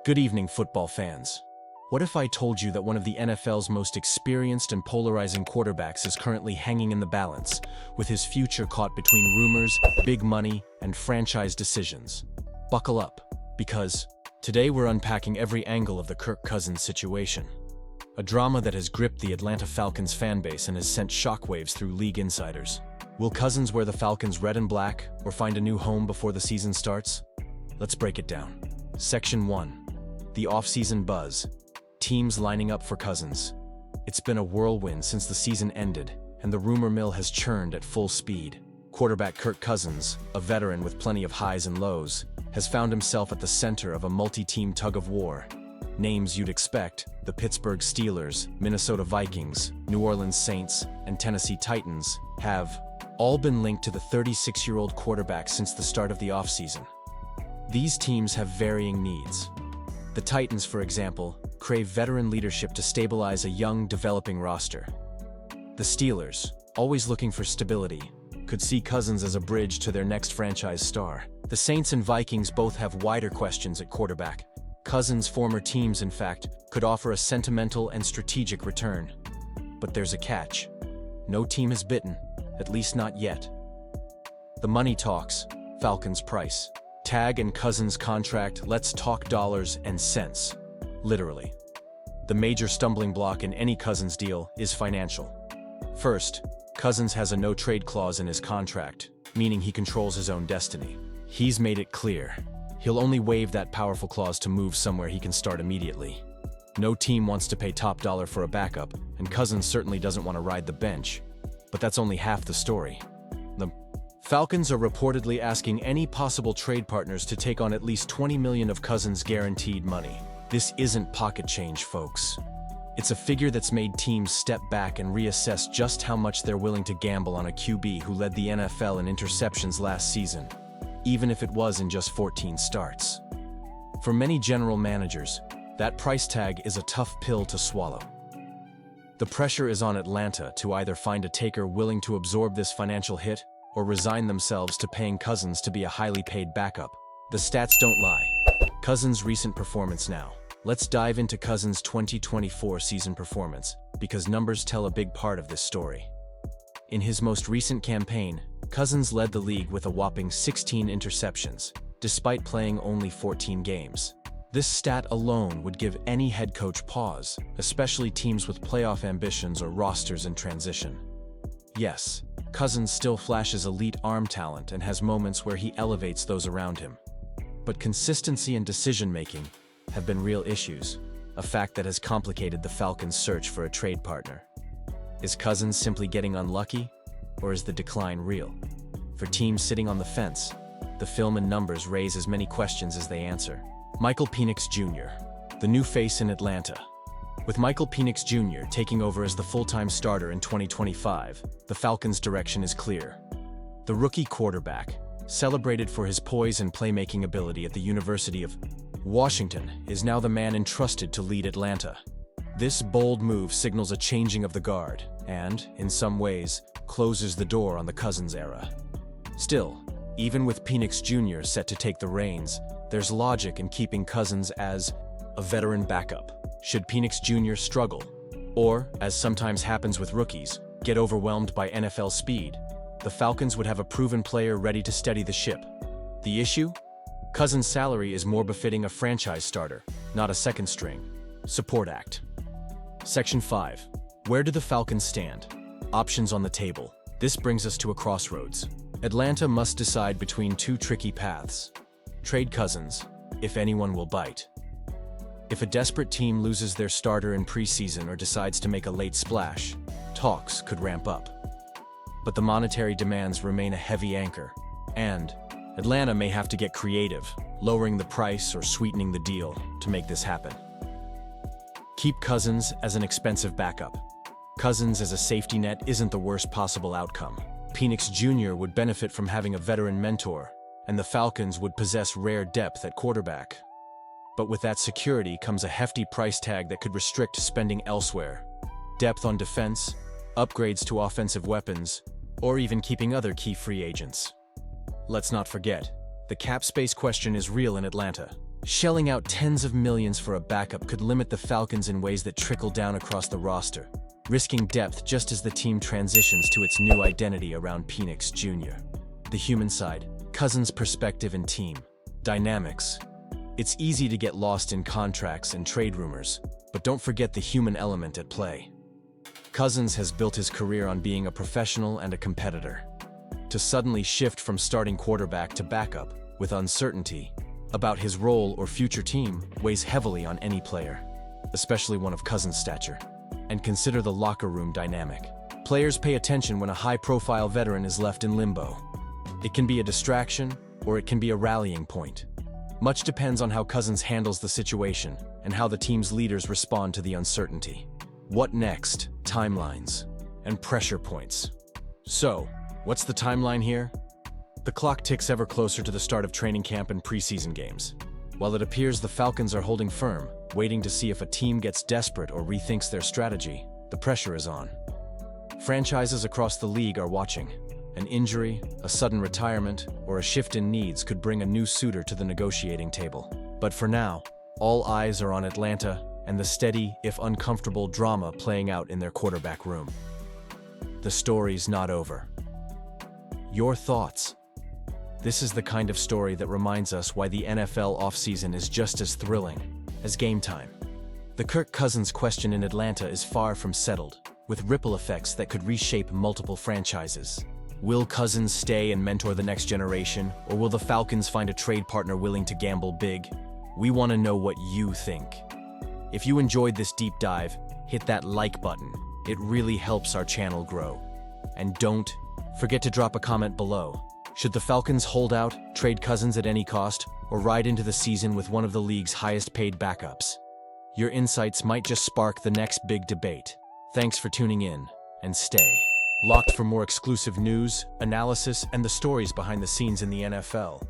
Good evening, football fans. What if I told you that one of the NFL's most experienced and polarizing quarterbacks is currently hanging in the balance, with his future caught between rumors, big money, and franchise decisions? Buckle up, because today we're unpacking every angle of the Kirk Cousins situation. A drama that has gripped the Atlanta Falcons fanbase and has sent shockwaves through league insiders. Will Cousins wear the Falcons red and black, or find a new home before the season starts? Let's break it down. Section 1. The offseason buzz. Teams lining up for Cousins. It's been a whirlwind since the season ended, and the rumor mill has churned at full speed. Quarterback Kirk Cousins, a veteran with plenty of highs and lows, has found himself at the center of a multi-team tug-of-war. Names you'd expect, the Pittsburgh Steelers, Minnesota Vikings, New Orleans Saints, and Tennessee Titans, have all been linked to the 36-year-old quarterback since the start of the offseason. These teams have varying needs. The Titans, for example, crave veteran leadership to stabilize a young, developing roster. The Steelers, always looking for stability, could see Cousins as a bridge to their next franchise star. The Saints and Vikings both have wider questions at quarterback. Cousins' former teams, in fact, could offer a sentimental and strategic return. But there's a catch. No team has bitten, at least not yet. The money talks, Falcons' price. Tag and Cousins' contract, let's talk dollars and cents. Literally. The major stumbling block in any Cousins deal is financial. First, Cousins has a no-trade clause in his contract, meaning he controls his own destiny. He's made it clear. He'll only waive that powerful clause to move somewhere he can start immediately. No team wants to pay top dollar for a backup, and Cousins certainly doesn't want to ride the bench. But that's only half the story. The Falcons are reportedly asking any possible trade partners to take on at least $20 million of Cousins' guaranteed money. This isn't pocket change, folks. It's a figure that's made teams step back and reassess just how much they're willing to gamble on a QB who led the NFL in interceptions last season, even if it was in just 14 starts. For many general managers, that price tag is a tough pill to swallow. The pressure is on Atlanta to either find a taker willing to absorb this financial hit or resign themselves to paying Cousins to be a highly paid backup. The stats don't lie. Cousins' recent performance now. Let's dive into Cousins' 2024 season performance, because numbers tell a big part of this story. In his most recent campaign, Cousins led the league with a whopping 16 interceptions, despite playing only 14 games. This stat alone would give any head coach pause, especially teams with playoff ambitions or rosters in transition. Yes, Cousins still flashes elite arm talent and has moments where he elevates those around him. But consistency and decision-making have been real issues, a fact that has complicated the Falcons' search for a trade partner. Is Cousins simply getting unlucky, or is the decline real? For teams sitting on the fence, the film and numbers raise as many questions as they answer. Michael Penix Jr., the new face in Atlanta. With Michael Penix Jr. taking over as the full-time starter in 2025, the Falcons' direction is clear. The rookie quarterback, celebrated for his poise and playmaking ability at the University of Washington, is now the man entrusted to lead Atlanta. This bold move signals a changing of the guard and, in some ways, closes the door on the Cousins era. Still, even with Penix Jr. set to take the reins, there's logic in keeping Cousins as a veteran backup. Should Penix Jr. struggle, or, as sometimes happens with rookies, get overwhelmed by NFL speed, the Falcons would have a proven player ready to steady the ship. The issue? Cousins' salary is more befitting a franchise starter, not a second string. Support Act. Section 5. Where do the Falcons stand? Options on the table. This brings us to a crossroads. Atlanta must decide between two tricky paths. Trade Cousins, if anyone will bite. If a desperate team loses their starter in preseason or decides to make a late splash, talks could ramp up. But the monetary demands remain a heavy anchor, and Atlanta may have to get creative, lowering the price or sweetening the deal to make this happen. Keep Cousins as an expensive backup. Cousins as a safety net isn't the worst possible outcome. Penix Jr. would benefit from having a veteran mentor, and the Falcons would possess rare depth at quarterback. But with that security comes a hefty price tag that could restrict spending elsewhere. Depth on defense, upgrades to offensive weapons, or even keeping other key free agents. Let's not forget, the cap space question is real in Atlanta. Shelling out tens of millions for a backup could limit the Falcons in ways that trickle down across the roster, risking depth just as the team transitions to its new identity around Penix Jr. The human side, Cousins' perspective and team dynamics. It's easy to get lost in contracts and trade rumors, but don't forget the human element at play. Cousins has built his career on being a professional and a competitor. To suddenly shift from starting quarterback to backup, with uncertainty about his role or future team, weighs heavily on any player, especially one of Cousins' stature. And consider the locker room dynamic. Players pay attention when a high-profile veteran is left in limbo. It can be a distraction, or it can be a rallying point. Much depends on how Cousins handles the situation and how the team's leaders respond to the uncertainty. What next? Timelines and pressure points. So, what's the timeline here? The clock ticks ever closer to the start of training camp and preseason games. While it appears the Falcons are holding firm, waiting to see if a team gets desperate or rethinks their strategy, the pressure is on. Franchises across the league are watching. An injury, a sudden retirement, or a shift in needs could bring a new suitor to the negotiating table. But for now, all eyes are on Atlanta and the steady, if uncomfortable, drama playing out in their quarterback room. The story's not over. Your thoughts? This is the kind of story that reminds us why the NFL offseason is just as thrilling as game time. The Kirk Cousins question in Atlanta is far from settled, with ripple effects that could reshape multiple franchises. Will Cousins stay and mentor the next generation, or will the Falcons find a trade partner willing to gamble big? We want to know what you think. If you enjoyed this deep dive, hit that like button. It really helps our channel grow. And don't forget to drop a comment below. Should the Falcons hold out, trade Cousins at any cost, or ride into the season with one of the league's highest-paid backups? Your insights might just spark the next big debate. Thanks for tuning in, and stay locked for more exclusive news, analysis, and the stories behind the scenes in the NFL.